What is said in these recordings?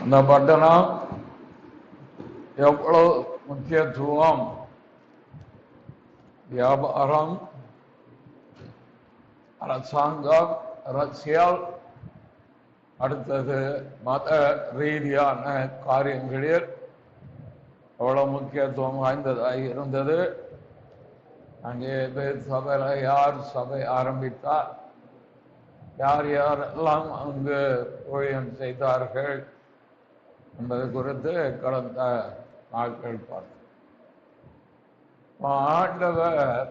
இந்த பட்டணம் எவ்வளவு முக்கியத்துவம் வியாபாரம், அரசாங்கம், அரசியல், அடுத்தது மத ரீதியான காரியங்களில் எவ்வளவு முக்கியத்துவம் வாய்ந்ததாக இருந்தது. அங்கே சபையில் யார் சபை ஆரம்பித்தார், யார் யாரெல்லாம் அங்கு ஊழியம் செய்தார்கள் என்பது குறித்து கடந்த நாட்கள் பார்த்தோம். ஆண்டவர்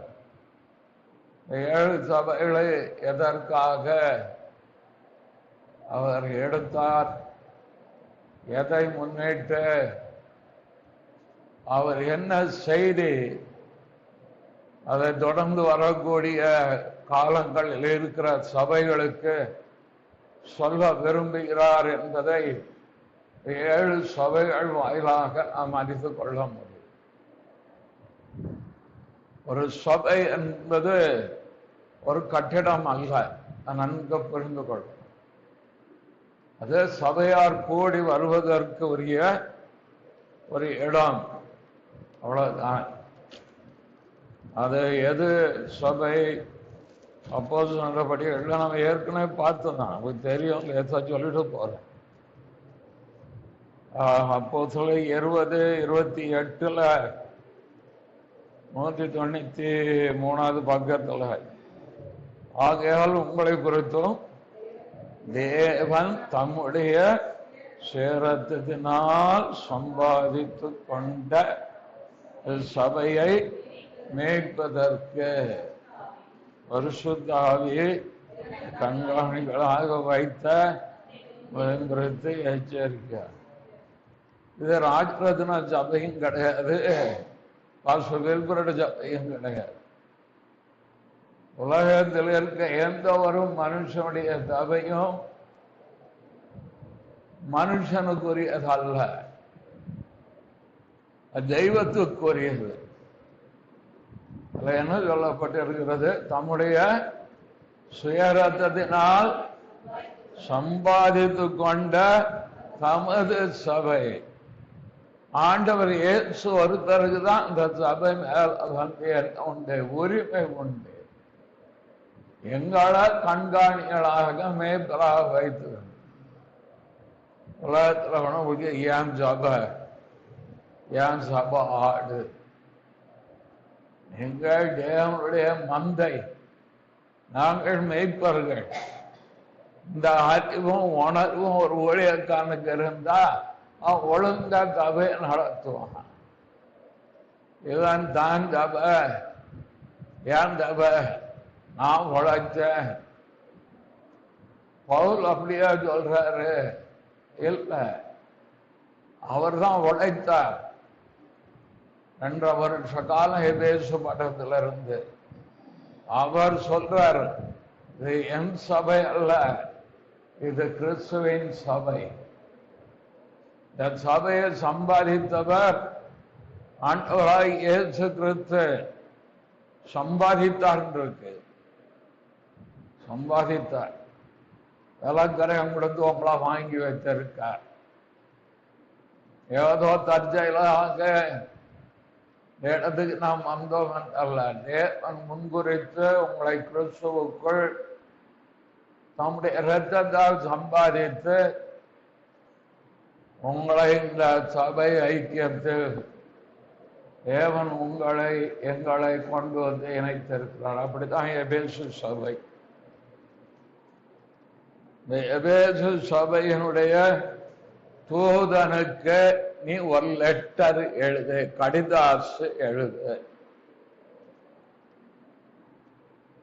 7 சபைகளை எதற்காக அவர் எடுத்தார், எதை முன்னிட்டு, அவர் என்ன செய்தி அதை தொடர்ந்து வரக்கூடிய காலங்களில் இருக்கிற சபைகளுக்கு சொல்ல விரும்புகிறார் என்பதை 7 சபைகள் வாயிலாக நாம் அறிந்து கொள்ள முடியும். ஒரு சபை என்பது ஒரு கட்டிடம் அல்ல, நன்கு புரிந்து கொள்ளும். அது சபையார் கூடி வருவதற்கு உரிய ஒரு இடம், அவ்வளவுதான். அது எது சபை அப்போது சொன்னபடி எல்லாம் நம்ம ஏற்கனவே பார்த்தோம்தான், நமக்கு தெரியும், லேசா சொல்லிட்டு போறேன். அப்போஸ்தலர் 20:28 193வது பக்கத்தில், ஆகையால் உங்களை குறித்தும் தேவன் தம்முடைய சேரத்தினால் சம்பாதித்து கொண்ட சபையை மேய்ப்பதற்கு பரிசுத்த ஆவியை கண்காணிகளாக வைத்த குறித்து எச்சரிக்கிறார். இது ராஜரத்ன சபையும் கிடையாது, சபையும் கிடையாது. உலகத்தில் இருக்க எந்த ஒரு மனுஷனுடைய சபையும் மனுஷனுக்குரியது அல்ல, தெய்வத்துக்குரியது. அதில் என்ன சொல்லப்பட்டிருக்கிறது? தம்முடைய சுயரத்தினால் சம்பாதித்து கொண்ட தமது சபை. ஆண்டவர் இயேசு ஒருத்தருக்கு தான் இந்த சபை மேல் உண்டு, உரிமை உண்டு. எங்களை கண்காணிகளாக மேய்ப்பராக வைத்து உலகத்தில் ஏன் சபை, ஏன் சபை ஆடு? எங்கள் தேவனுடைய மந்தை, நாங்கள் மேய்ப்பர்கள். இந்த அறிவும் உணர்வும் ஒரு ஊழியக்காரனுக்கு இருந்தா அவன் ஒழுங்கா சபையை நடத்துவான். இவன் தான் சபை, ஏன் சபை, நான் உழைச்சேன். பவுல் அப்படியா சொல்றாரு? இல்ல, அவர் தான் உழைத்தார். 2 வருஷ காலம் எபேசு மட்டத்தில் இருந்து அவர் சொல்றார், இது என் சபை அல்ல, இது கிறிஸ்துவின் சபை. இந்த சபையை சம்பாதித்தவர் ஆண்டவராய் இயேசு கிறிஸ்து சம்பாதித்தார் இருக்கு. சம்பாதித்தார், விலக்கரையம் கொடுத்து உங்களை வாங்கி வைத்திருக்கார். ஏதோ தற்செயலாக இடத்துக்கு நாம் வந்தோம் அல்ல, தேவன் முன்குறித்து உங்களை கிறிஸ்துவுக்குள் தம்முடைய இரத்தத்தால் சம்பாதித்து உங்களை இந்த சபை ஐக்கியத்தில் தேவன் எங்களை கொண்டு வந்து இணைத்திருக்கிறார். அப்படித்தான் எபேசு சபை. இந்த எபேசு சபையினுடைய தூதனுக்கு நீ ஒரு லெட்டர் எழுது, கடிதாசு எழுது.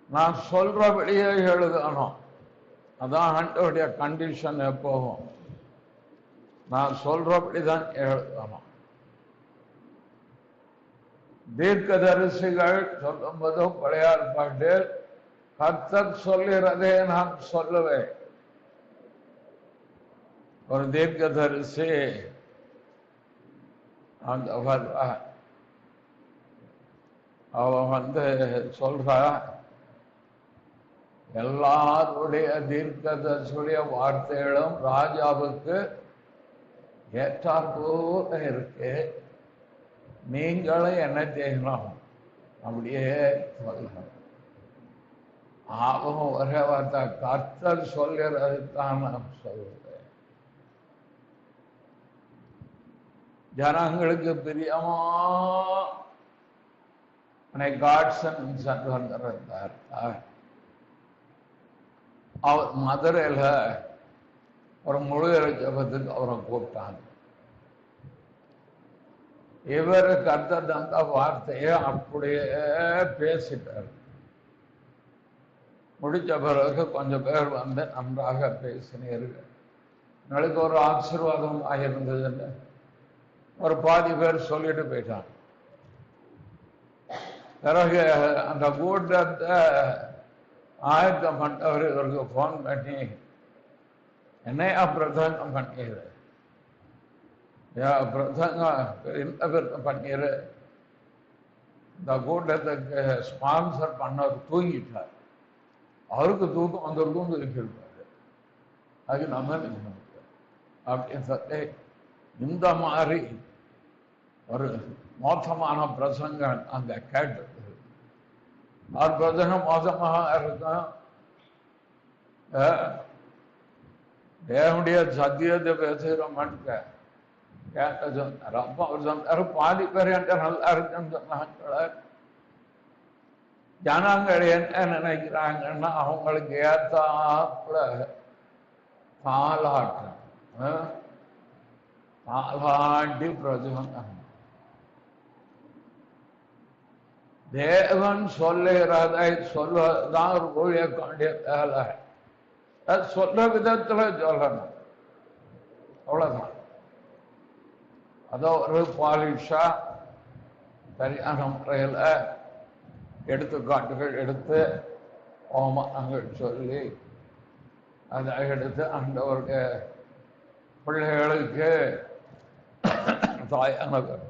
நான் சொல்றபடியே எழுதணும், அதான் ஆண்டவருடைய கண்டிஷன். எப்போவும் நான் சொல்றபடிதான் எழுதணும். தீர்க்கதரிசிகள் சொல்லும் போதும் பழைய ஏற்பாட்டில் கர்த்தர் சொல்லுகிறதே நான் சொல்லுவேன். ஒரு தீர்க்கதரிசி அவன் சொல்ற எல்லாருடைய தீர்க்கதரிசியுடைய வார்த்தைகளும் ராஜாவுக்கு ஏற்றார் போல இருக்கு, நீங்களும் என்ன செய்யணும் அப்படியே சொல்லணும். ஆகும் ஒரே வார்த்தை, கர்த்தர் சொல்கிறது தான் நான் சொல்றேன். ஜனங்களுக்கு பிரியமா காட்சன் சென்று வந்திருந்தார். அவர் மதுரையில ஒரு முழு ஜபத்துக்கு அவரை கூப்பிட்டாங்க. இவர் கர்த்தர் தந்த வார்த்தையை அப்படியே பேசிட்டார். முடிச்ச பிறகு கொஞ்சம் பேர் வந்து நன்றாக பேசினீர்கள், எங்களுக்கு ஒரு ஆசீர்வாதம் ஆகியிருந்ததுன்னு ஒரு பாதி பேர் சொல்லிட்டு போயிட்டாங்க. பிறகு அந்த கூட்டத்தை ஆயத்தம் பண்ணவர் இவருக்கு போன் பண்ணி, என்னையா பிரசங்கம் பண்ணிடு, பிரசங்கம் பண்ணிடு, இந்த கூட்டத்துக்கு ஸ்பான்சர் பண்ணவர் தூங்கிட்டார், அவருக்கு தூக்கம் வந்திருக்கும் இருப்பாரு, அது நம்ம அப்படின்னு சொல்லி இந்த மாதிரி ஒரு மோசமான பிரசங்கம் அங்க கேட்டது. அவர் பிரசங்கம் மோசமாக இருக்கும், தேவனுடைய சத்தியத்தை பேசுகிறோம்னு கேட்ட சொன்னார். அப்போ அவர் சொன்னார், பாதி பேர் என்கிட்ட நல்லா இருக்குன்னு சொன்னாங்க. ஜனங்கள் என்ன நினைக்கிறாங்கன்னா அவங்களுக்கு ஏத்தாப்புல தாலாட்டி பிரசங்கம். தேவன் சொல்லுகிறதை சொல்வதுதான் ஒரு ஊழியக்காண்டிய வேலை. சொல்ற விதத்துல சொல்லணும், அவ்வளவுதான். அதோ ஒரு பாலிஷா சரியான முறையில் எடுத்துக்காட்டுகள் எடுத்து ஓமானங்கள் சொல்லி அதை எடுத்து ஆண்டவருடைய பிள்ளைகளுக்கு தாயானவர்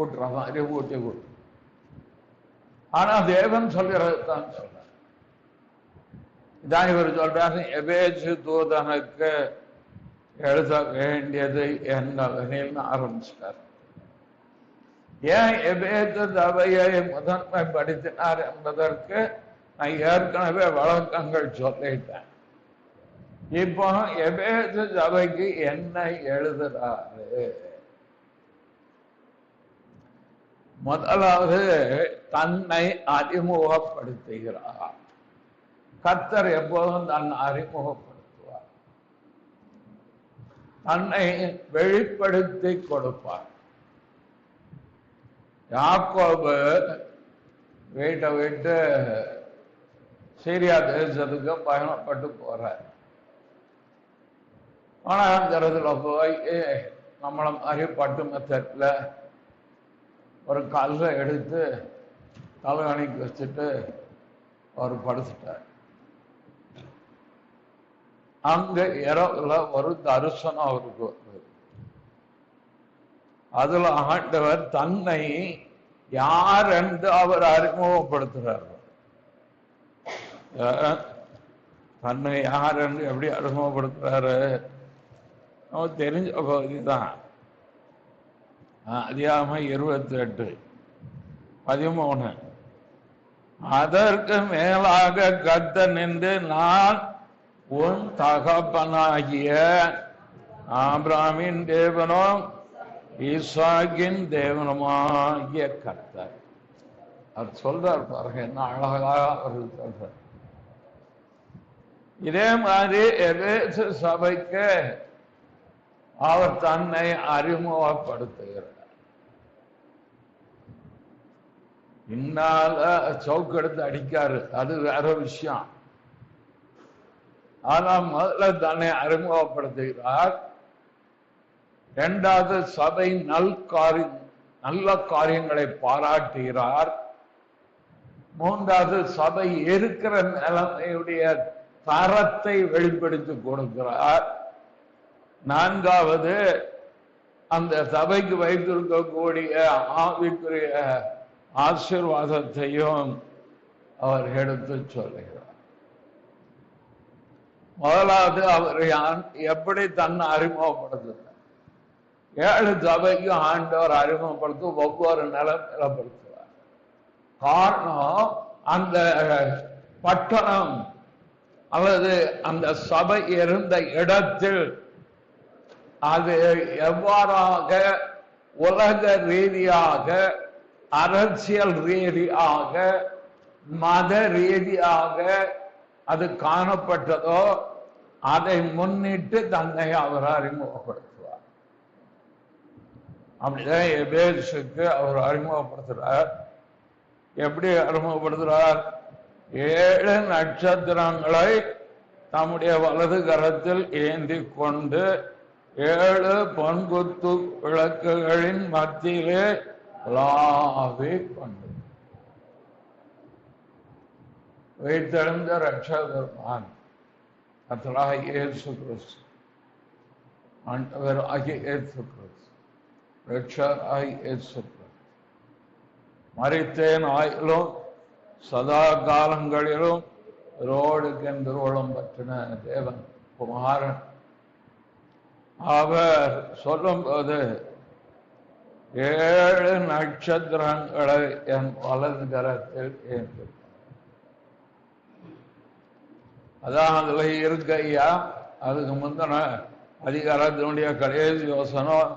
ஊட்டுற மாதிரி ஊட்டி விடு. ஆனா தேவன் சொல்கிறது தான் சொல்ற. இதான் இவர் சொல்றாரு, எபேசு தூதனுக்கு எழுத வேண்டியது என்னன்னு ஆரம்பிச்சிட்டார். ஏன் எபேசு சபையை முதன்மைப்படுத்தினார் என்பதற்கு நான் ஏற்கனவே வழக்கங்கள் சொல்லிட்டேன். இப்போ எபேசு சபைக்கு என்ன எழுதுறாரு? முதலாவது தன்னை அறிமுகப்படுத்துகிறார். கர்த்தர் எப்போதும் தன்னை அறிமுகப்படுத்துவார், தன்னை வெளிப்படுத்தி கொடுப்பார். யாக்கோபு வீட்டை விட்டு சீரியா தேசத்துக்கு பயணப்பட்டு போறார். ஆனாங்கிறதுல போய் நம்மள மாதிரி பட்டு மெத்தட்ல ஒரு கல்லை எடுத்து தலைவணிக்கு வச்சுட்டு அவர் படுத்துட்டார். அங்க இரவுல ஒரு தரிசனம் அவருக்கு வருது. அதுல ஆண்டவர் தன்னை யார் என்று அவர் அறிமுகப்படுத்துறார். தன்னை யார் என்று எப்படி அறிமுகப்படுத்துறாரு? நமக்கு தெரிஞ்ச பகுதி தான். அதிகாரம் 28:13. அதற்கு மேலாக கர்த்தர் நின்று, நான் உன் தகப்பனாகிய ஆபிரகாமின் தேவனும் ஈசாக்கின் தேவனுமாகிய கர்த்தர். அவர் சொல்றார் பாருங்க, என்ன அழகாக அவர் சொல்றார். இதே மாதிரி எபேசு சபைக்கு அவர் தன்னை அறிமுகப்படுத்துகிறார். இன்னால சவுக்கெடுத்து அடிக்காரு, அது வேற விஷயம். ஆனா முதல்ல தன்னை அறிமுகப்படுத்துகிறார். இரண்டாவது சபை நல்ல காரியங்களை பாராட்டுகிறார். மூன்றாவது சபை இருக்கிற நிலைமையுடைய தரத்தை வெளிப்படுத்தி கொடுக்கிறார். நான்காவது அந்த சபைக்கு வைத்திருக்கக்கூடிய ஆவிக்குரிய ஆசீர்வாதத்தையும் அவர் எடுத்து சொல்லுகிறார். முதலாவது அவர் எப்படி தன்னை அறிமுகப்படுத்துறார்? 7 சபைக்கும் ஆண்டவர் அறிமுகப்படுத்த ஒவ்வொரு நிலப்படுத்துவார். காரணம், அந்த பட்டணம் அல்லது அந்த சபை இருந்த இடத்தில் அது எவ்வாறாக உலக ரீதியாக, அரசியல் ரீதியாக, மத ரீதியாக அது காணப்பட்டதோ அதை முன்னிட்டு தன்னை அவர் அறிமுகப்படுத்துவார். அப்படிதான் எபேசுக்கு அவர் அறிமுகப்படுத்துறார். எப்படி அறிமுகப்படுத்துறார்? 7 நட்சத்திரங்களை தம்முடைய வலது கரத்தில் ஏந்தி கொண்டு 7 பொன்குத்து விளக்குகளின் மத்தியிலே லாவி கொண்டு வைத்தெழுந்த ரட்சகர்மான் கர்த்தராகிய இயேசு கிறிஸ்து, ஆண்டவராகிய இயேசு கிறிஸ்து, ரட்சகராகிய இயேசு கிறிஸ்து, மரித்தேன் ஆயிலும் சதா காலங்களிலும் ரோடுக்கென்றும் பற்றின தேவன் குமாரன். அவர் சொல்லும் போது 7 நட்சத்திரங்களை என் வலது கரத்தில் ஏற்று, அதான் அதுல இருக்க ஐயா. அதுக்கு முந்தின அதிகாரத்தினுடைய கடைசி யோசனம்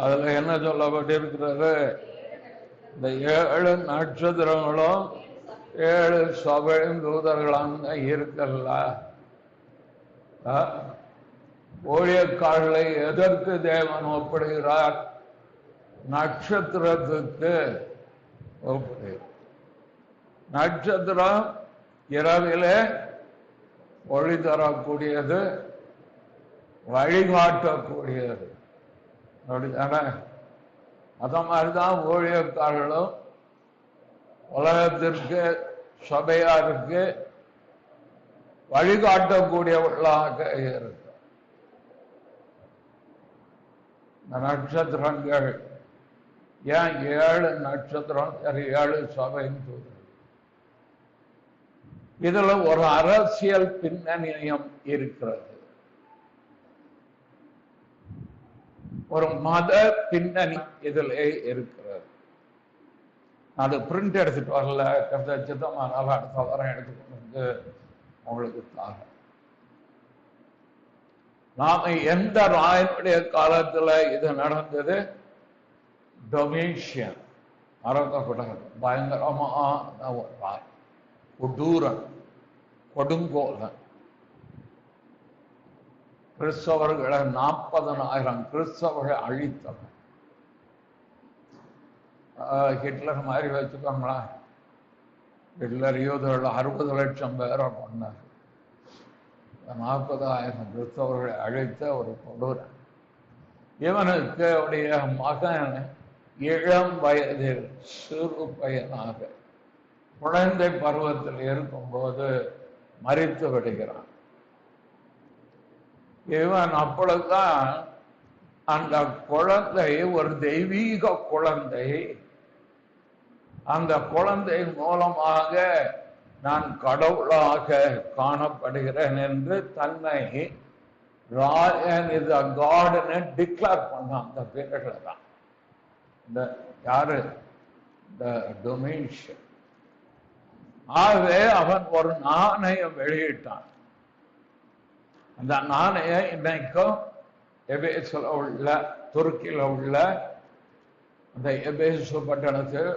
அதுல என்ன சொல்லப்பட்டிருக்கிறது? இந்த 7 நட்சத்திரங்களும் 7 சபையின் தூதர்களாக இருக்கல்ல. ஊழியக்காரர்களை எதற்கு தேவன் ஒப்பிடுகிறார்? நட்சத்திரத்துக்கு ஒப்பிடுகிறார். நட்சத்திரம் இரவிலே ஒளி தரக்கூடியது, வழிகாட்டக்கூடியது. அப்படித்தானே? அத மாதிரிதான் ஊழியக்காரர்களும் உலகத்திற்கு, சபையாருக்கு வழிகாட்டக்கூடியவர்களாக இருக்கு. இந்த நட்சத்திரங்கள் ஏன் 7 நட்சத்திரம்? 7 சபையின் தூதர். இதுல ஒரு அரசியல் பின்னணியம் இருக்கிறது, ஒரு மத பின்னணி இதிலே இருக்கிறது. அது பிரிண்ட் எடுத்துட்டு வரல, சித்தமானால அடுத்த வாரம் எடுத்துக்கொண்டு வந்து உங்களுக்கு தாங்க. நாம எந்த ராயனுடைய காலத்துல இது நடந்தது? டொமிஷியன், மறக்கப்படாது. பயங்கரமான ஒரு ராய், கொடூரன், கொடுங்கோலன். கிறிஸ்தவர்களை 40,000 கிறிஸ்தவர்கள் அழித்தவன். ஹிட்லர் மாதிரி வச்சுக்கோங்களேன். ஹிட்லர் யூதர்கள் 60 லட்சம் பேரை கொண்டார். 40,000 கிறிஸ்தவர்களை அழித்த ஒரு கொடூரன். இவனுக்கு அவருடைய மகன் இளம் வயதில், சிறு பையனாக, குழந்தை பருவத்தில் இருக்கும்போது மரித்து விடுகிறான். இவன் அப்பொழுதுதான் அந்த குழந்தை ஒரு தெய்வீக குழந்தை. அந்த குழந்தை மூலமாக நான் கடவுளாக காணப்படுகிறேன் என்று தன்னை ராயன் இஸ் அ காட்னு டிக்ளேர் பண்ணான். அந்த பேர்ல தான் இந்த யாரு? இந்த டொமிஷியன். ஆகவே அவன் ஒரு நாணயம் வெளியிட்டான். அந்த நாணயம் இன்னைக்கும் எபேசுல உள்ள, துருக்கியில உள்ள அந்த எபேசு பட்டணத்தில்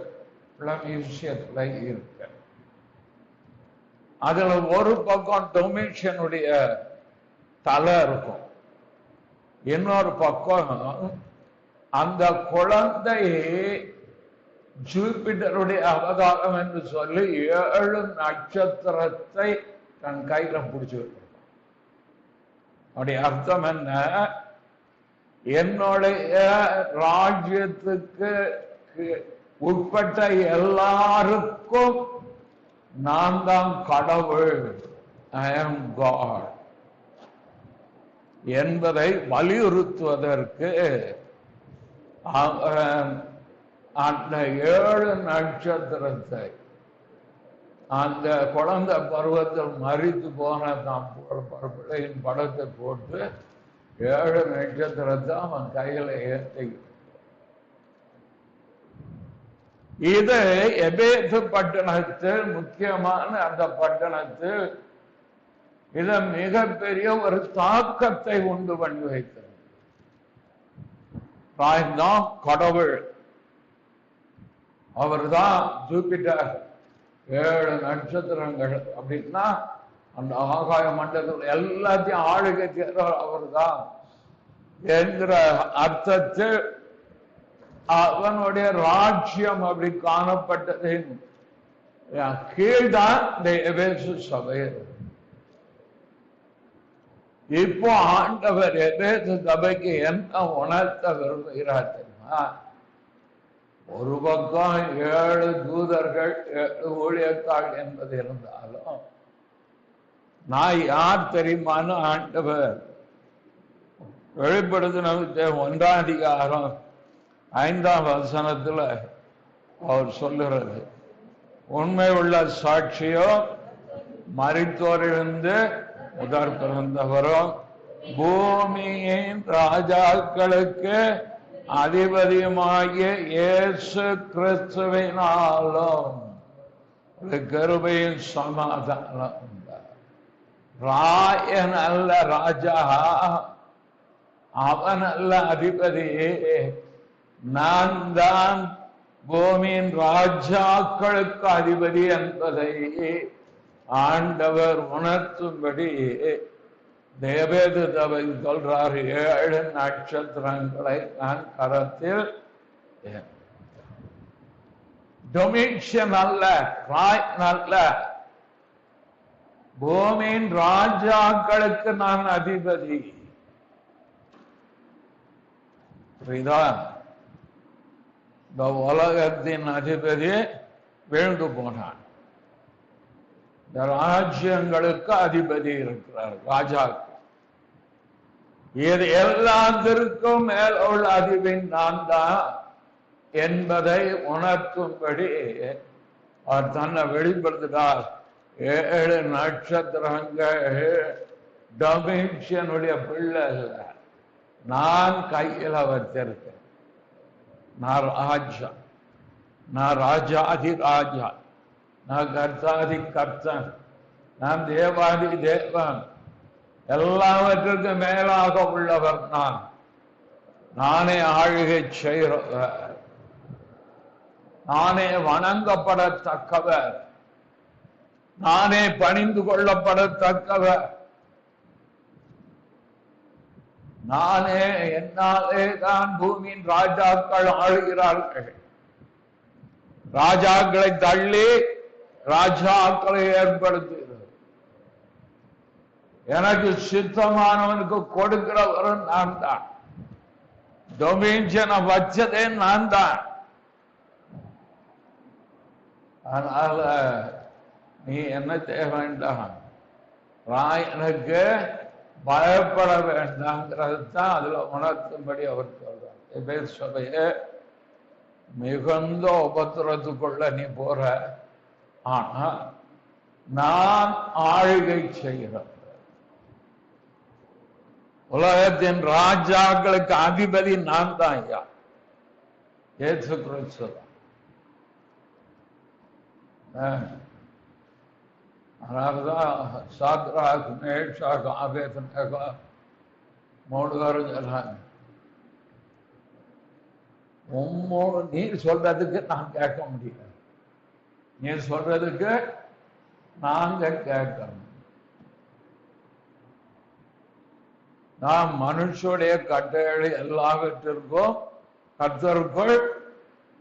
உள்ள மியூசியத்துல இருக்கு. அதுல ஒரு பக்கம் டொமிஷியனுடைய தலை இருக்கும், இன்னொரு பக்கம் அந்த குழந்தை ஜூபிட்டருடைய அவதாரம் என்று சொல்லி 7 நட்சத்திரத்தை தன் கையில பிடிச்சு. அப்படி அர்த்தம் என்ன? என்னுடைய ராஜ்யத்துக்கு உட்பட்ட எல்லாருக்கும் நான் தான் கடவுள், ஐ ஆம் காட் என்பதை வலியுறுத்துவதற்கு அந்த 7 நட்சத்திரத்தை அந்த குழந்தை பருவத்தில் மறித்து போன பிள்ளையின் படத்தை போட்டு 7 நட்சத்திரத்தை அவன் கையில ஏற்றி. இது எபேசு பட்டணத்தில் முக்கியமான அந்த பட்டணத்தில் இது மிகப்பெரிய ஒரு தாக்கத்தை உண்டு பண்ணி வைத்தது. தான் கடவுள், அவர் தான் ஜூபிட்டர், 7 நட்சத்திரங்கள் அப்படின்னா அந்த ஆகாய மண்டலத்தில் எல்லாத்தையும் ஆளுகை செய்கிறவர் அவர் தான் என்கிற அர்த்தத்தில் அவனுடைய ராஜ்யம் அப்படி காணப்பட்டது. கீழ்தான் இந்த எபேசு சபை. இப்போ ஆண்டவர் எபேசு சபைக்கு என்ன உணர்த்த விரும்புகிறார் தெரியுமா? ஒரு பக்கம் 7 தூதர்கள் 7 ஊழியக்காரர்கள் என்பது இருந்தாலும் நான் யார் தெரியுமான்னு ஆண்டவர் வெளிப்படுத்தின 1ஆம் அதிகாரம் 5ஆம் வசனத்துல அவர் சொல்லுறது, உண்மை உள்ள சாட்சியோ, மரித்தோரிலிருந்து முதற் பிறந்தவரும், பூமியின் ராஜாக்களுக்கு அதிபதியுமாகிய இயேசு கிறிஸ்துவினாலும் கிருபையின் சமாதானம். ராயன் அல்ல ராஜா, அவன் அல்ல அதிபதி, நான் தான் பூமியின் ராஜாக்களுக்கு அதிபதி என்பதை ஆண்டவர் உணர்த்தும்படி தேவேது தவை சொல்றார். 7 நட்சத்திரங்களை நான் கரத்தில், டொமிஷன் அல்ல, ராயன் அல்ல, பூமியின் ராஜாக்களுக்கு நான் அதிபதி. புரியுதா? இந்த உலகத்தின் அதிபதி வீழ்ந்து போனான். இந்த ராஜ்யங்களுக்கு அதிபதி இருக்கிறார், ராஜாக்கள். இது எல்லாத்திற்கும் மேல் உள்ள அதிபதி நான் தான் என்பதை உணர்த்தும்படி அவர் தன்னை வெளிப்படுத்தினார். 7 நட்சத்திரங்கள் டொமிஷனுடைய பிள்ளை அல்ல, நான் கையில வச்சிருக்கேன். நான் ராஜா, நான் ராஜாதி ராஜா, நான் கர்த்தாதி கர்த்தன், நான் தேவாதி தேவன், எல்லாவற்றுக்கும் மேலாக உள்ளவர் நான். நானே ஆளுகை செய்கிறவர், நானே வணங்கப்படத்தக்கவர், நானே பணிந்து கொள்ளப்படத்தக்கவர், நானே, என்னாலே தான் பூமியின் ராஜாக்கள் ஆளுகிறார்கள். ராஜாக்களை தள்ளி ராஜாக்களை ஏற்படுத்துகிறது. எனக்கு சித்தமானவனுக்கு கொடுக்கிறவரும் நான் தான். டொமிஷனை வச்சதே நான் தான். அதனால நீ என்ன செய்ய வேண்டாம், ராயனுக்கு பயப்பட வேண்டாங்கிறது தான் அதுல உணர்த்தும்படி அவர் சொல்றார். எபேசு சபையே, மிகுந்த உபத்திரத்துக்குள்ள நீ போற, ஆனா நான் ஆளுகை செய்கிறேன். உலகத்தின் ராஜாக்களுக்கு அதிபதி நான் தான் ஐயா, இயேசு கிறிஸ்து தான். அதனாலதான் சாத்ராக், மேஷாக், ஆபேத்நேகோ 3 பேரும் சொல்றாங்க, நீ சொல்றதுக்கு நான் கேட்க முடியல, நீ சொல்றதுக்கு நாங்க கேட்கணும். நாம் மனுஷனுடைய கட்டளை எல்லாவற்றிற்கும் கர்த்தருக்குள்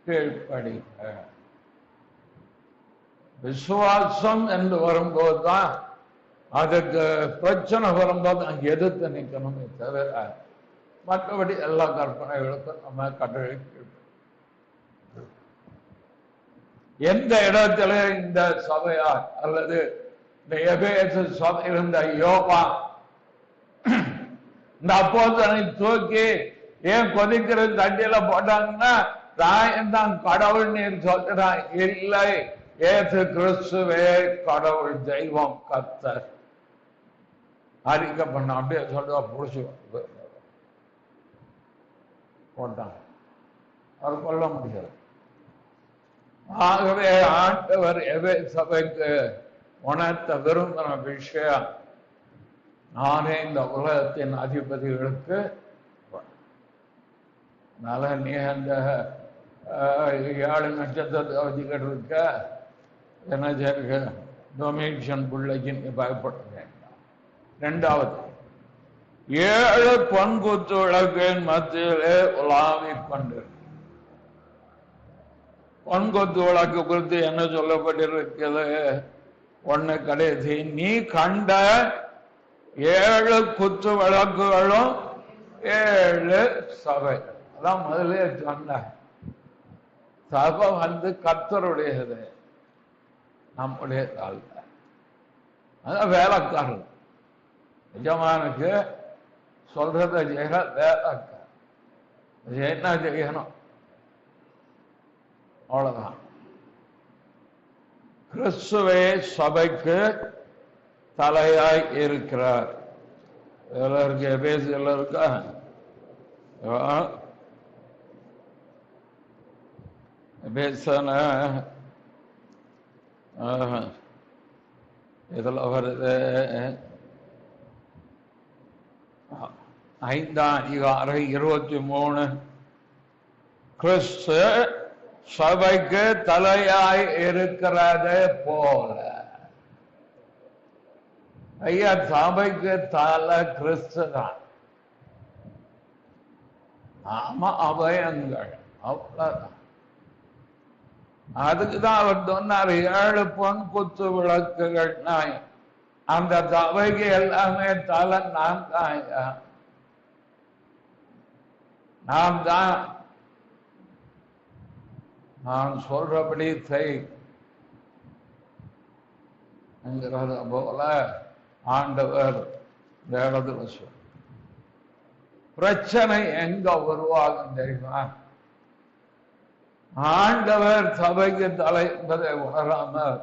கீழ்ப்படிங்க. விசுவாசம் என்று வரும்போது தான் அதுக்கு பிரச்சனை வரும்போது அங்க எதிர்த்து நிற்கணுமே தவிர மற்றபடி எல்லா கற்பனைகளுக்கும் நம்ம கட்டளை. எந்த இடத்துல இந்த சபையார் அல்லது இந்த எபேசு சபை இருந்த யோவா இந்த அப்போஸ்தலனை தூக்கி ஏன் கொதிக்கிற தண்டியில போட்டாங்கன்னா ராயன் தான் கடவுள் நீர் சொல்றான். இல்லை, ஏசு கிறிஸ்துவே கடவுள், தெய்வம், கர்த்தர் அறிக்கை பண்ண அப்படியே சொல்லுவா, புடிச்சு போட்டாங்க. அவர் கொல்ல முடியாது. ஆகவே ஆண்டவர் எவை சபைக்கு உணர்த்த விரும்பின விஷயம், நானே இந்த உலகத்தின் அதிபதிகளுக்கு அதனால நீ அந்த 7 நட்சத்திரத்தில் இருக்க என்ன செய்ய டொமினிஷன் பிள்ளைக்கு நீ பயப்பட வேண்டாம். 2வது, 7 பொன்குத்து விளக்கின் மத்தியிலே உலாவிக் கொண்டு. பொன்குத்து விளக்கு குறித்து என்ன சொல்லப்பட்டிருக்கிறது? 1 கடைசி, நீ கண்ட 7 குத்து விளக்குகளும் 7 சபை. அதான் முதலே சொன்ன, சபை கர்த்தருடையது, நம்முடைய அல்ல. அதான் வேலைக்காரர். எஜமானுக்கு சொல்றத செய்யற வேலைக்காரர். என்ன செய்யணும்? அவ்வளவுதான். கிறிஸ்துவே சபைக்கு தலையாய் இருக்கிறார். எல்லாருக்கு எபேசியர்ல இருக்கா? எபேசன இதுல வருது 5ஆம் அதிகாரம் 23. கிறிஸ்து சபைக்கு தலையாய் இருக்கிறதே போல. ஐயா, சபைக்கு தலை கிறிஸ்து தான். நாம அபயங்கள், அவ்வளவுதான். அதுக்குதான் அவர் சொன்னார் 7 பொன் குத்து விளக்குகள். அந்த சபைக்கு எல்லாமே தலை நான் தான். நாம் தான். நான் சொல்றபடி செய் என்கிறது போல ஆண்டவர் இந்த இடத்துல சொல். பிரச்சனை எங்க உருவாகும் தெரியுமா? ஆண்டவர் சபைக்கு தலை என்பதை உணராமல்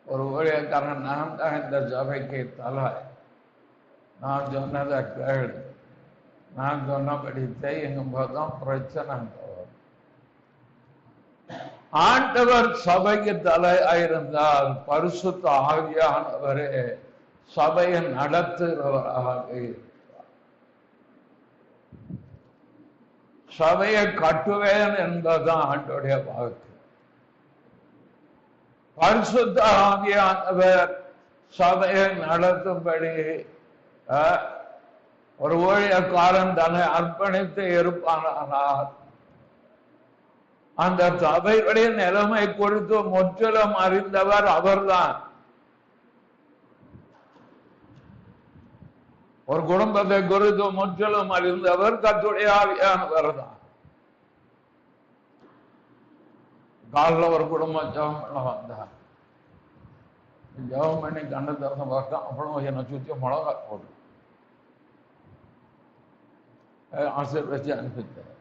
ஒரு ஊழியக்காரன், நான் தான் இந்த சபைக்கு தலை, நான் சொன்னதை கேளு, நான் சொன்னபடி செய்யும் போதுதான் பிரச்சனை. ஆண்டவர் சபைக்கு தலையாயிருந்தால் பரிசுத்த ஆவியானவரே சபையை நடத்துகிறவராக இருக்கிறார். சபையை கட்டுவேன் என்பதுதான் ஆண்டோடைய வாக்கு. பரிசுத்த ஆவியானவர் சபையை நடத்தும்படி ஒரு ஊழியக்காரன் தன்னை அர்ப்பணித்து இருப்பானால் அந்த சபையுடைய நிலைமை குறித்து முற்றிலும் அறிந்தவர் அவர்தான். ஒரு குடும்பத்தை குறித்து முற்றிலும் அறிந்தவர் கர்த்தருடைய ஆவியானவர் தான். காலில் ஒரு குடும்பம் ஜெபம் பண்ண வந்தார். ஜெபம் பண்ணி கண்ண திறந்து பார்த்தா அப்புறம் என்னை சுற்றி மிளகா போடு ஆசீர்வதிச்சு அனுப்பித்தார்.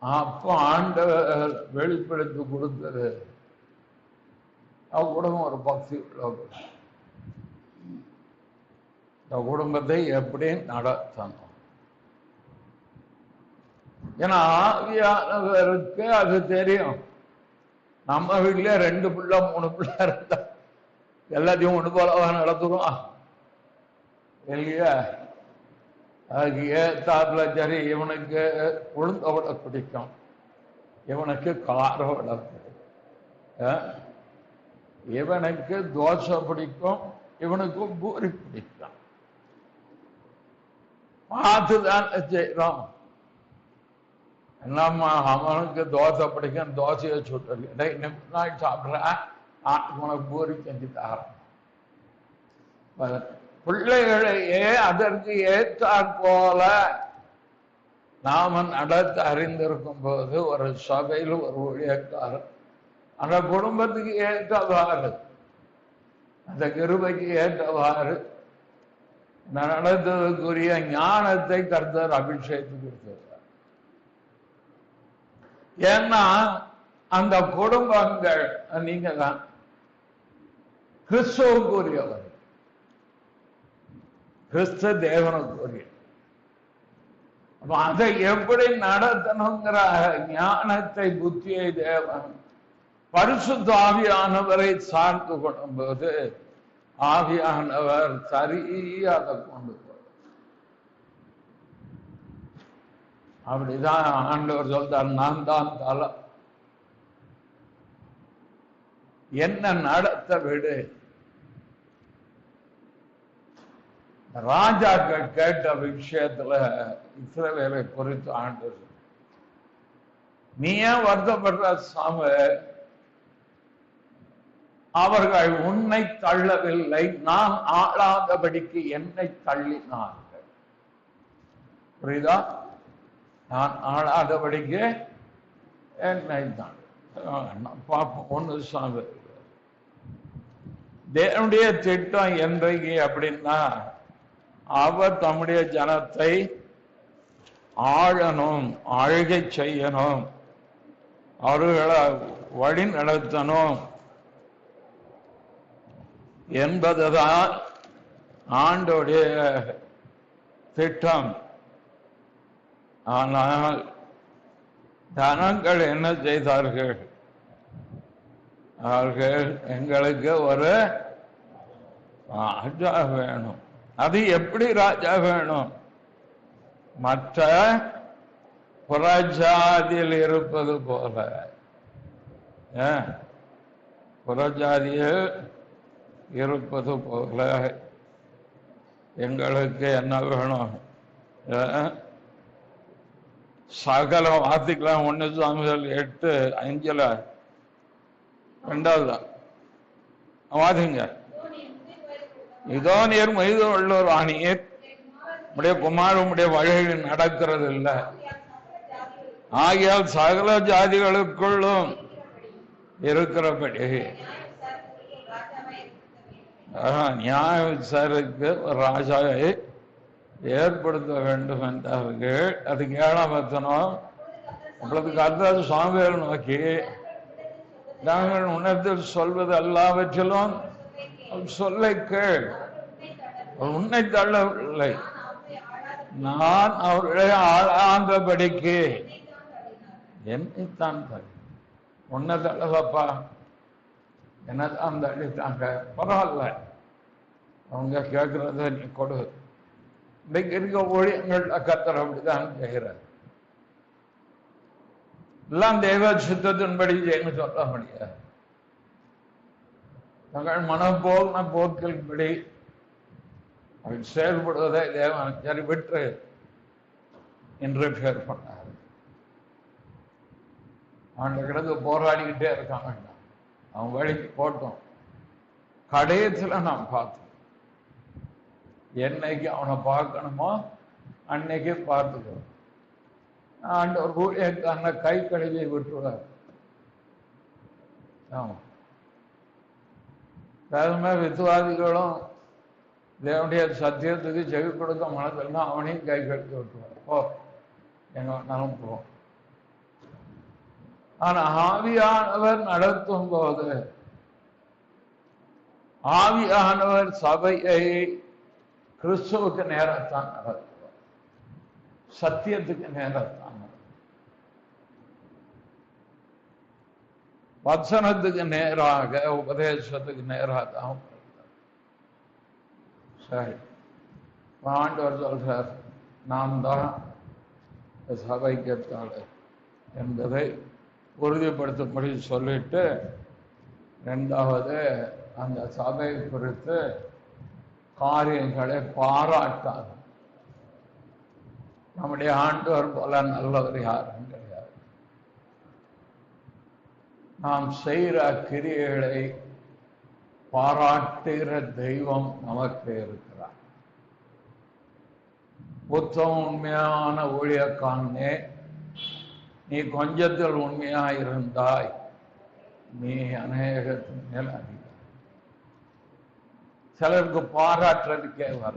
அப்போ ஆண்டவர் வெளிப்படுத்தி கொடுத்தது குடும்பம் ஒரு பக்தி இந்த குடும்பத்தை எப்படி நடத்தணும். ஏன்னா ஆவியானவருக்கு அது தெரியும். நம்ம வீட்டுல 2 பிள்ளை 3 பிள்ளை இருந்தா எல்லாத்தையும் ஒண்ணு போலவா நடத்துறோம் இல்லையா? அதுக்கு ஏத்தாப்புல சரி, இவனுக்கு உளுந்த விட பிடிக்கும், இவனுக்கு கார விட பிடிக்கும், இவனுக்கு தோசை பிடிக்கும், இவனுக்கு பூரி பிடிக்கும். பார்த்துதான் செய்யறோம். என்னம்மா அவனுக்கு தோசை பிடிக்கும், தோசையை சுட்டு நாள் சாப்பிட்றேன், உனக்கு பூரி செஞ்சு தரேன். பிள்ளைகளையே அதற்கு ஏற்றாற் போல நாம நடத்த அறிந்திருக்கும் போது ஒரு சபையில் ஒரு ஊழியக்காரர் அந்த குடும்பத்துக்கு ஏற்றவாறு, அந்த கிருபைக்கு ஏற்றவாறு நடத்துவதற்குரிய ஞானத்தை கர்த்தர் அபிஷேகத்து கொடுத்திருக்கார். ஏன்னா அந்த குடும்பங்கள் நீங்க தான் கிறிஸ்துவுக்குரியவர், கிறிஸ்து தேவனுக்குரிய. அதை எப்படி நடத்தணுங்கிற ஞானத்தை புத்தியை தேவன் பரிசுத்த ஆவியானவரை சார்ந்து கொள்ளும்போது ஆவியானவர் சரியாக கொண்டு போவார். அப்படிதான் ஆண்டவர் சொல்றார், நான் தான் தலை, என்ன நடத்த விடு. ராஜாக்கள் கேட்ட விஷயத்துல இஸ்ரவேலை குறித்து ஆண்டவர், நீ ஏன் வருத்தப்படுற சாம, அவர்கள் உன்னை தள்ளவில்லை, நான் ஆளாதபடிக்கு என்னை தள்ளினார்கள். புரியுதா? நான் ஆளாதபடிக்கு என்னை தான் பார்ப்போம். ஒன்று சாமி தேவனுடைய திட்டம் என்றைக்கு அப்படின்னா, அவர் தம்முடைய ஜனத்தை ஆளணும், ஆழ்கை செய்யணும், அவர்களை வழி நடத்தணும் என்பதுதான் ஆண்டோடைய திட்டம். ஆனால் ஜனங்கள் என்ன செய்தார்கள்? அவர்கள் எங்களுக்கு ஒரு ராஜா வேணும். அது எப்படி ராஜா வேணும்? மற்ற புறஜாதியில் இருப்பது போல. புறஜாதியில் இருப்பது போல எங்களுக்கு என்ன வேணும்? சகல வார்த்தைக்கெல்லாம் 1 சாமுவேல் 8:5 2 வாதிங்க. இதோ நீர் மீது உள்ளோர் ஆணியர் உடைய குமாரன் உடைய வழிகளில் நடக்கிறது இல்லை, ஆகியால் சகல ஜாதிகளுக்குள்ளும் இருக்கிறபடி நியாய விசாரிக்க ஒரு ராஜாவை ஏற்படுத்த வேண்டும் என்றார்கள். அதுக்கு 7ஆம் வசனம், அப்பொழுது கர்த்தர் சாமுவேலை நோக்கி, நாங்கள் உன்னதத்தில் சொல்வது எல்லாவற்றிலும் சொல்லை கேள், உன்னை தள்ளவில்லை, நான் அவர்களை ஆளாதபடிக்கு என்னைத்தான் தள்ளி. உன்னை தள்ளதப்பா, என்னதான் தள்ளிட்டாங்க, பரவாயில்ல, அவங்க கேட்கறத நீ கொடு. இன்னைக்கு இருக்க ஊழியங்கள்ல கர்த்தர் அப்படிதான் செய்கிறார். எல்லாம் தெய்வ சித்தத்தின்படி செய்யணும் சொல்ல முடியாது. தங்கள் மனப்போன போக்கின்படி அவள் செயல்படுவதை தேவன் சரி விட்டு என்று பேர் பண்ணார். அவன் கிடந்து போராடிக்கிட்டே இருக்கான், வேண்டாம், அவன் வழிக்கு போட்டோம். கடையத்துல நாம் பார்த்தோம், என்னைக்கு அவனை பார்க்கணுமோ அன்னைக்கு பார்த்துக்கிறோம். ஆண்டவர் ஊழியக்காரனை கை கழுவி விட்டுருவார். ஆமா, வேதமே விசுவாசிகளும் தேவனுடைய சத்தியத்துக்கு செவி கொடுக்க மனதில்னா அவனையும் கை கழுவி விட்டுருவார். ஓ, எங்க வேணாலும் போவோம். ஆனா ஆவியானவர் நடத்தும் போது ஆவியானவர் சபையை கிறிஸ்துவுக்கு நேரத்தான் நடத்துவார், சத்தியத்துக்கு நேரத்தான், வசனத்துக்கு நேராக, உபதேசத்துக்கு நேராக தான். சரி, ஆண்டவர் சொல்றார், நாம் தான் சபைக்கு தலைவர் என்பதை உறுதிப்படுத்தும்படி சொல்லிட்டு, 2வது அந்த சபை குறித்து காரியங்களை பாராட்டார். நம்முடைய ஆண்டவர் போல நல்லவர் யாரும் கிடையாது. நாம் செய்கிற கிரியைகளை பாராட்டுகிற தெய்வம் நமக்கு இருக்கிறார். புத்தம் உண்மையான ஊழியக்காரனே, நீ கொஞ்சத்தில் உண்மையாக இருந்தாய், நீ அநேகத்தின் மேல் அதிகம். சிலருக்கு பாராட்டுறதுக்கே வர,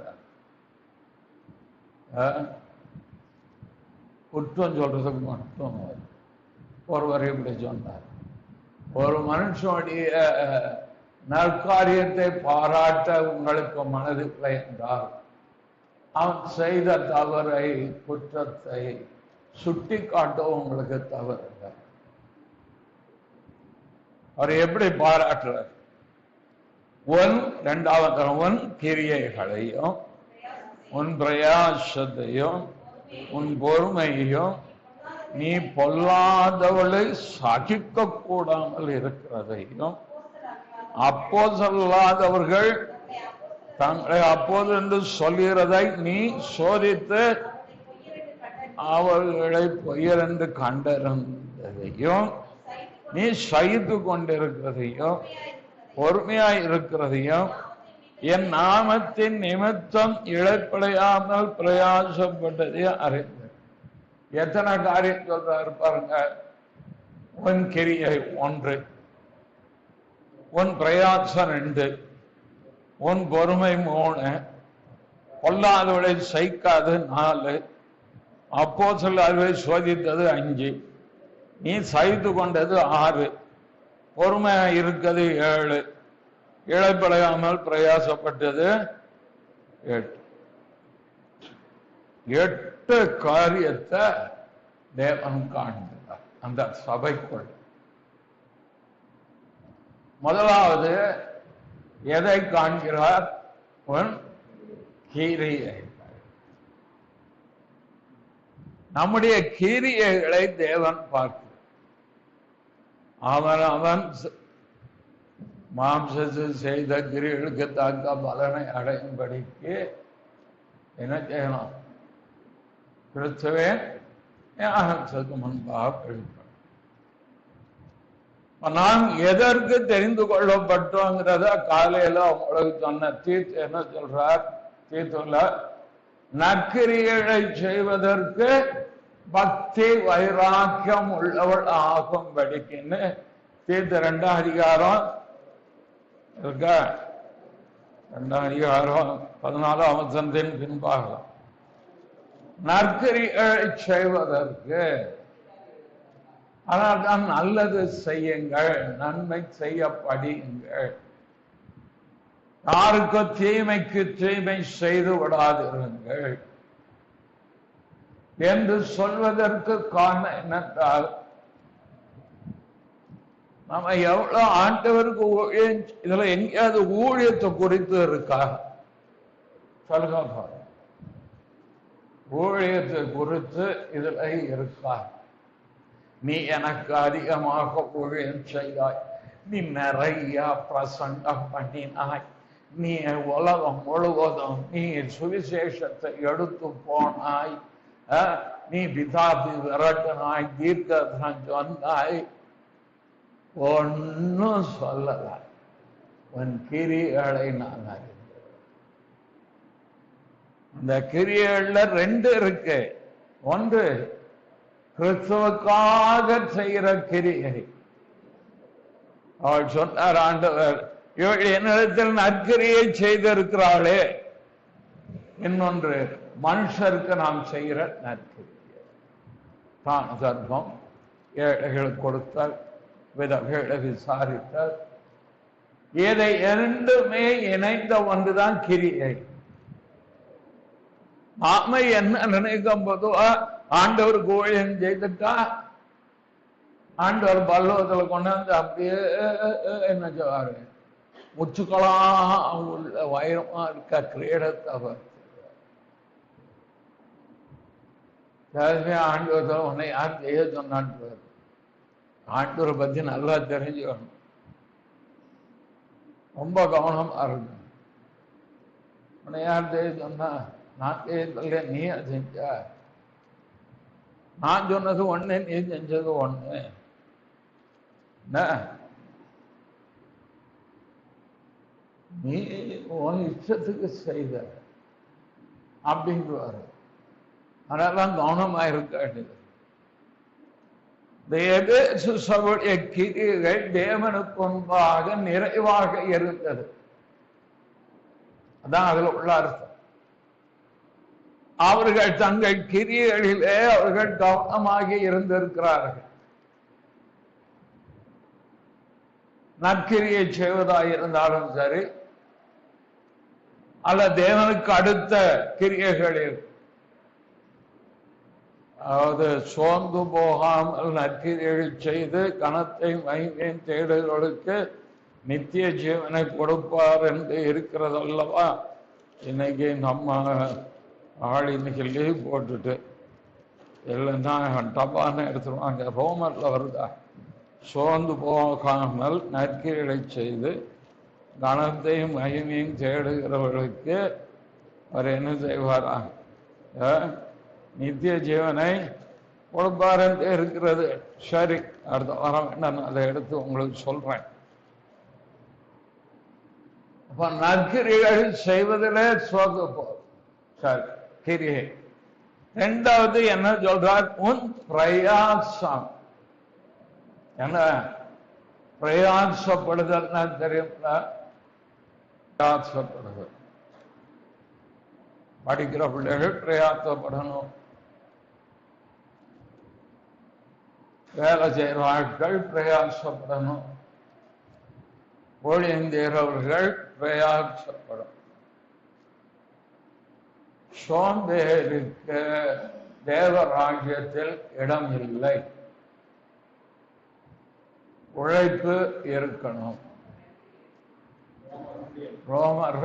குற்றம் சொல்றதுக்கு மட்டும் ஒருவர் இப்படி சொன்னார், ஒரு மனுஷனுடைய நற்காரியத்தை பாராட்ட உங்களுக்கு மனதில்லை என்றால் அவன் செய்த தவறை, குற்றத்தை சுட்டி காட்ட உங்களுக்கு தவறு. அவர் எப்படி பாராட்டுறார்? உன் கிரியைகளையும் உன் பிரயாசத்தையும் உன் பொறுமையையும் நீ பொல்லாதவளை சகிக்க கூடாமல் இருக்கிறதையும், அப்போ சொல்லாதவர்கள் தங்களை அப்போது என்று சொல்கிறதை நீ சோதித்து அவர்களை பொய்யரென்று கண்டறிந்ததையும், நீ சகித்து கொண்டிருக்கிறதையும் பொறுமையாய் இருக்கிறதையும், என் நாமத்தின் நிமித்தம் இழைப்படையாமல் பிரயாசப்பட்டதையும் அறிந்த. எத்தனை காரியம் சொல்றாரு பாருங்க. உன் கிரியை 1, உன் பிரயாசம் 2, உன் பொறுமை 3, பொல்லாதவளை சகிக்காது 4, அப்போஸ்தலரை சோதித்தது 5, நீ சகித்து கொண்டது 6, பொறுமையா இருக்கிறது 7, இழைப்படையாமல் பிரயாசப்பட்டது 8. 8 காரியத்தை தேவன் காண்கிறார் அந்த சபைக்குள். முதலாவது எதை காண்கிறார்? உன் கிரியை. நம்முடைய கிரியைகளை தேவன் பார்க்கிறார். அவன் மாம்சத்தில் செய்த கிரியைகளுக்கு தக்க பலனை அடையும்படிக்கு என்ன செய்யணும்? கிறிஸ்துவே ஞானத்துக்கு முன்பாக கழிப்போம். நாம் எதற்கு தெரிந்து கொள்ளப்பட்டோங்கிறத காலையில உங்களுக்கு சொன்ன தீர்த்து என்ன சொல்றார்? தீர்த்துல நற்கிரியைகளை செய்வதற்கு பக்தி வைராக்கியம் உள்ளவள் ஆகும்படிக்குன்னு தீர்த்த 2ஆம் அதிகாரம் இருக்கா? 2ஆம் அதிகாரம் 14ஆம் வசனத்தின் பின்பாக நற்கிரியை செய்வதற்கு, ஆனால் தான் நல்லது செய்யுங்கள், நன்மை செய்யப்படுங்கள், யாருக்கு தீமைக்கு தீமை செய்து விடாதிருங்கள் என்று சொல்வதற்கு காரணம் என்னென்றால், நம்ம எவ்வளவு ஆண்டவருக்கு ஊழியம், இதுல எங்கேயாவது ஊழியத்தை குறித்து இருக்கா? சொல்லுங்க. ஊழியத்தை குறித்து இதுல இருக்கா? நீ எனக்கு அதிகமாக ஊழியம் செய்தாய், நீ நிறைய பிரசங்கம் பண்ணினாய், நீ உலகம் முழுவதும் நீ சுவிசேஷத்தை எடுத்து போனாய், நீ பிதாபி விரட்டினாய், தீர்க்கதரிசனம் சொன்னாய், ஒன்னும் சொல்லல. உன் கிரியைகளை நான் அறிந்தேன். இந்த கிரியைகள்ல 2 இருக்கு. ஒன்று கிறிஸ்துவுக்காக செய்கிற கிரியை. அவள் சொன்னார், ஆண்டவர் இவள் என்னிடத்தில் நற்கிரியை செய்திருக்கிறாளே. இன்னொன்று மனுஷருக்கு நாம் செய்கிற நற்கிரியை. தான் சர்வம் ஏழைகளுக்கு கொடுத்தால், விதவைகளை விசாரித்தால், இதை 2மே இணைந்த ஒன்றுதான் கிரியை. நாம என்ன நினைக்கும் போதுவா ஆண்டவருக்கு ஊழியம் செய்துட்டா ஆண்டவர் பல்லவத்தில் கொண்டாந்து அப்படியே என்ன செய்வாரு? முச்சுக்கலாம் உள்ள வைரமா இருக்க கிரீடத்தை அவர் ஆண்டவர் உன்னை யார் செய்ய சொன்னான்னு ஆண்டவரை பத்தி நல்லா தெரிஞ்சுக்கணும். ரொம்ப கவனமா இருக்கணும். உன்னை யார் செய்ய சொன்னா? நான் செய்யல, நீ செஞ்ச. நான் சொன்னது ஒண்ணு, நீ செஞ்சது ஒண்ணு. நீ உன் இஷ்டத்துக்கு செய்த அப்படிங்குவாரு. அதெல்லாம் கவனமா இருக்க வேண்டியது. எபேசுடைய கிரியைகள் தேவனுக்கு முன்பாக நிறைவாக இருந்தது. அதான் அதுல உள்ள அர்த்தம். அவர்கள் தங்கள் கிரியைகளிலே அவர்கள் கவனமாக இருந்திருக்கிறார்கள். நற்கிரியை செய்வதாக இருந்தாலும் சரி, அல்ல தேவனுக்கு அடுத்த கிரியைகளில், அதாவது சோர்ந்து போகாமல் நற்கிரியை செய்து கனத்தையும் மகிமையும் தேடுகளுக்கு நித்திய ஜீவனை கொடுப்பார் என்று இருக்கிறது அல்லவா. இன்னைக்கு நம்ம ஆள் இன்னைக்கு லீவ் போட்டுட்டு இல்லைன்னா டப்பான்னு எடுத்துருவாங்க. ரோமர்ல வருதா, சோர்ந்து போகாமல் நற்கிரியை செய்து கனத்தையும் மகிமையும் தேடுகிறவர்களுக்கு அவர் என்ன செய்வாரா, நித்திய ஜீவனை கொடுப்பார் என்று இருக்கிறது. சரி, அடுத்த வாரம் நான் அதை எடுத்து உங்களுக்கு சொல்றேன். அப்ப நற்கிரிகள் செய்வதிலே சோர்ந்து போகும். சரி, கிரியை. இரண்டாவது என்ன சொல்றார், உன் பிரயாசம். என்ன பிரயாசப்படுதல் தெரியுங்களா? பிரயாசப்படுதல், படிக்கிற பிள்ளைகள் பிரயாசப்படணும், வேலை செய்கிற ஆட்கள் பிரயாசப்படணும், ஊழியம் செய்கிறவர்கள் பிரயாசப்படும். சோம்பேறிக்கு தேவராஜ்யத்தில் இடம் இல்லை. உழைப்பு இருக்கணும். ரோமர்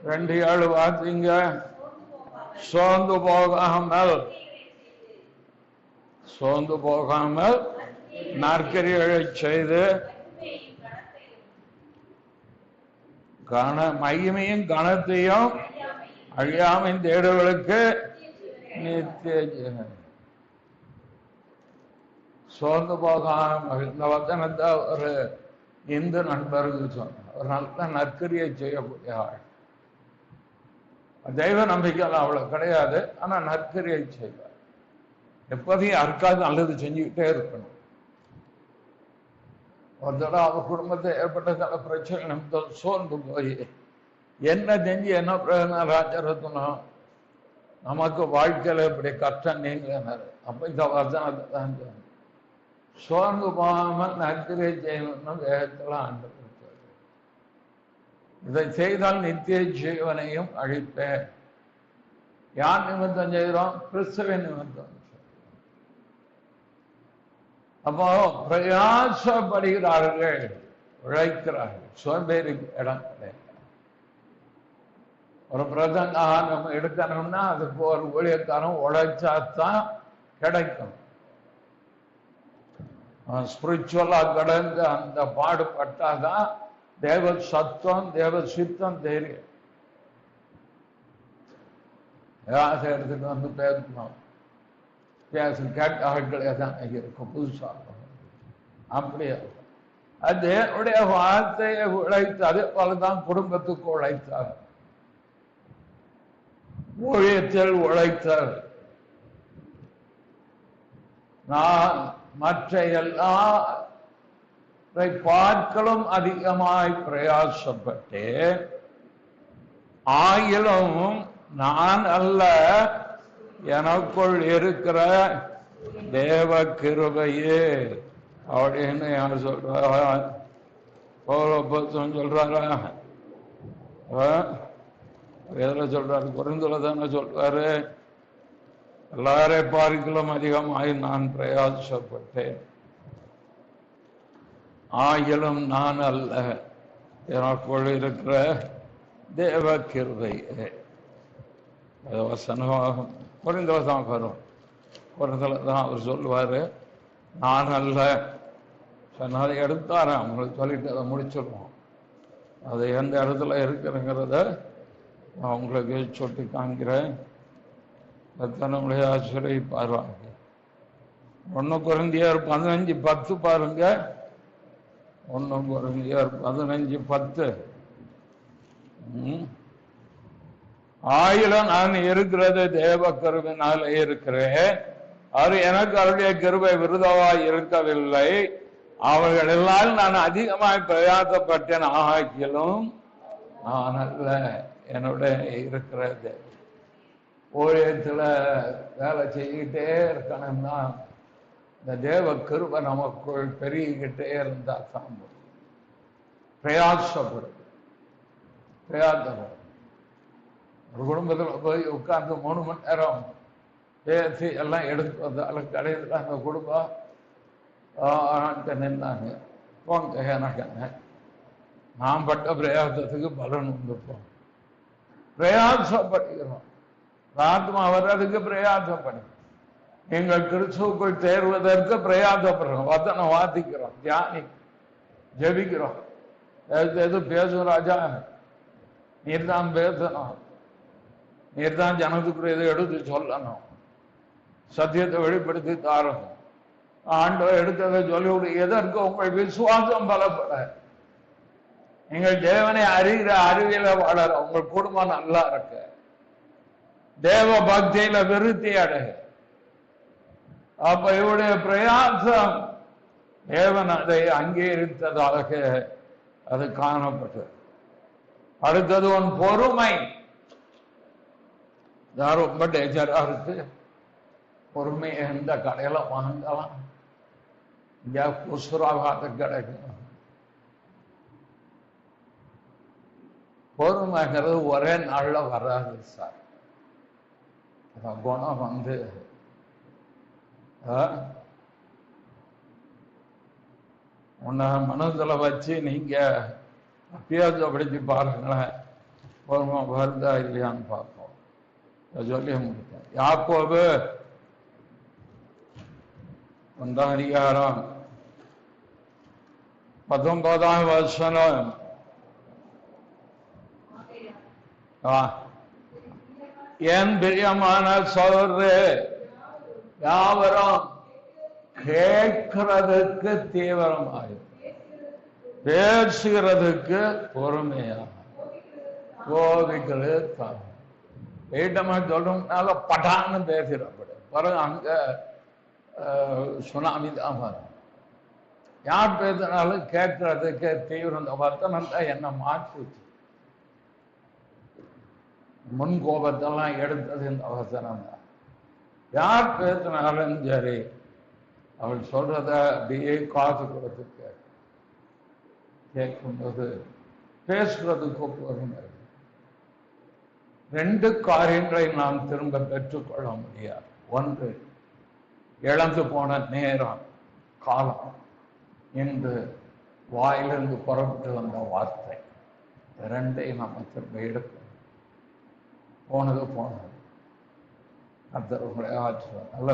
2:7 வாசிங்க. சோர்ந்து போகாமல் நற்கிரியை செய்து மகிமையும் கனத்தையும் அழியாமையும் தேடுவதற்கு நித்திய ஜீவன். சோர்ந்து போகாமல், இந்த வசனத்தை ஒரு இந்து நண்பருக்கு சொன்னார். ஒரு நல்ல நற்கிரியை செய்யக்கூடிய ஆள், தெய்வ நம்பிக்கையில் அவ்வளவு கிடையாது, ஆனா நற்கிரியை செய்வார். எப்போதையும் யாருக்காவது நல்லது செஞ்சுக்கிட்டே இருக்கணும். ஒரு தடவை அவர் குடும்பத்தை ஏற்பட்ட சில பிரச்சனை நிமித்தம் சோர்ந்து போய் என்ன செஞ்சு என்ன பிரயோஜனம் ராஜரத்னம், நமக்கு வாழ்க்கையில இப்படி கஷ்டம் நீங்கினார். அப்ப இந்த வசனத்தை தான் சொன்ன, சோர்ந்து போகாமல் நற்கிரியை செய்யணும்னு வேகத்தில் ஆண்டு கொடுத்தார். இதை செய்தால் நித்திய ஜீவனையும் அழிப்பேன். யார் நிமித்தம் செய்கிறோம்? கிறிஸ்துவின் நிமித்தம். அப்போ பிரயாசப்படுகிறார்கள், உழைக்கிறார்கள். சோம்பேறிக்கு இடம் கிடையாது. ஒரு பிரசங்கம் நம்ம எடுக்கணும்னா அதுக்கு ஒரு ஊழியக்காரன் உழைச்சாதான் கிடைக்கும். ஸ்பிரிச்சுவலா கடந்து அந்த பாடுபட்டாதான் தேவ சத்தம் தேவ சித்தம் தெரியும். ஏதாவது எடுத்துட்டு வந்து பேசணும், கேட்ட ஆட்களே தான் இருக்கும் புதுசாக. அப்படியே அது உடைய வார்த்தையை உழைத்தாரு. பலதான் குடும்பத்துக்கு உழைத்தார், ஊழியத்தில் உழைத்தார். நான் மற்ற எல்லா பார்க்கலும் அதிகமாய் பிரயாசப்பட்டேன், ஆயிலும் நான் அல்ல, எனக்குள் இருக்கிற தேவ கிருபையே அப்படின்னு யார் சொல்றாரா? சொல்றாரா? எதுல சொல்றாரு? குறைந்துல தானே சொல்றாரு. எல்லாரை பார்க்கலும் அதிகமாய் நான் பிரயாசப்பட்டேன், ஆயிலும் நான் அல்ல, எனக்குள் இருக்கிற தேவ கிருபையே. வசனமாகும் குறைந்ததான் வரும். குறைந்தல தான் அவர் சொல்லுவாரு, நான் அல்ல சொன்னதை எடுத்தார அவங்களுக்கு சொல்லிட்டு அதை முடிச்சிடுவோம். அது எந்த இடத்துல இருக்குங்கிறத நான் உங்களுக்கு சொல்லி காண்கிறேன். நம்முடைய ஆசிரியப்பாருவாங்க. 1 கொரிந்தியர் 15:10 பாருங்க. 1 கொரிந்தியர் 15:10. ஆயிலும் நான் இருக்கிறது தேவ கிருபையினாலே இருக்கிறேன், அவர் எனக்கு அவருடைய கிருபை விருதவாய் இருக்கவில்லை, அவர்கள் எல்லாம் நான் அதிகமாய் பிரயாசப்பட்டேன், ஆகிலும் நான் அல்ல, என்னுடைய இருக்கிறது. ஊழியத்துல வேலை செய்யிட்டே இருக்கணும்னா இந்த தேவ கிருபை நமக்குள் பெருகிக்கிட்டே இருந்தா தான். பிரயாசப்படும். ஒரு குடும்பத்தில் போய் உட்கார்ந்து 3 மணி நேரம் பேசி எல்லாம் எடுத்து வந்தாலும் கடையில் அந்த குடும்பம் நின்னாங்க. போங்க எனக்கு நான் பட்ட பிரயாசத்துக்கு பலன் உண்டுப்போம். பிரயாசப்படுகிறோம். ஆத்மா வர்றதுக்கு பிரயாசம் பண்ணி நீங்கள் கிறிஸ்துவுக்குள் தேர்வதற்கு பிரயாசப்படுறோம். வசனம் வாசிக்கிறோம், தியானி ஜெபிக்கிறோம். எது பேசும் ராஜா, நீர் தான் பேசணும், நீர் தான் ஜனத்துக்குரிய இதை எடுத்து சொல்லணும், சத்தியத்தை வெளிப்படுத்தி தாரணும். ஆண்டவர் எடுத்ததை சொல்லி எதற்கு உங்கள் விசுவாசம் பலப்பட, நீங்கள் தேவனை அறிகிற அறிவியல வளர, உங்கள் குடும்பம் நல்லா இருக்க, தேவ பக்தியில விருத்தி அடைய. அப்ப இவருடைய பிரயாசம் தேவன் அதை அங்கீகரித்ததாக அது காணப்பட்டது. அடுத்தது உன் பொறுமை. ரொம்ப டேஞ்சரா இருக்கு. பொறுமை எந்த கடையில வாங்கலாம், இங்க குசுராவாத கிடைக்கும். பொறுமைங்கிறது ஒரே நாள்ல வராது சார். குணம் வந்து உன்னை மனசுல வச்சு நீங்க அபியாசப்படுத்தி பாருங்களேன், பொறுமை வருதா இல்லையான்னு பார்ப்போம். சொல்லி முடித்தேன். யாக்கோபு 1ஆம் அதிகாரம் 19ஆம் வசனம். என் பிரியமான சகோதரரே, யாவரும் கேட்கிறதுக்கு தீவிரமாக, பேசுகிறதுக்கு பொறுமையாக, கோபிக்கிறது தான். வீட்டமா சொல்றதுனால பட்டான்னு பேசிடப்படும். பிறகு அங்க சுனாமி தான் வரும். யார் பேசினாலும் கேட்கறதுக்கு தீவிரம். இந்த வர்த்தனம் தான் என்ன மாற்றுச்சு. முன் கோபத்தெல்லாம் எடுத்தது இந்த அவசரம் தான். யார் பேசினாலும் சரி, அவள் சொல்றத அப்படியே காசு கொடுத்து கேட்கும்போது பேசுறதுக்கு பொறுமை. 2 காரியங்களை நாம் திரும்ப பெற்றுக்கொள்ள முடியாது. ஒன்று, இழந்து போன நேரம், காலம். இன்று வாயிலிருந்து புறப்பட்டு வந்த வார்த்தை, 2ஐயும் நம்ம திரும்ப எடுக்கணும். போனது. அந்த உங்களை ஆற்றுவோம். நல்ல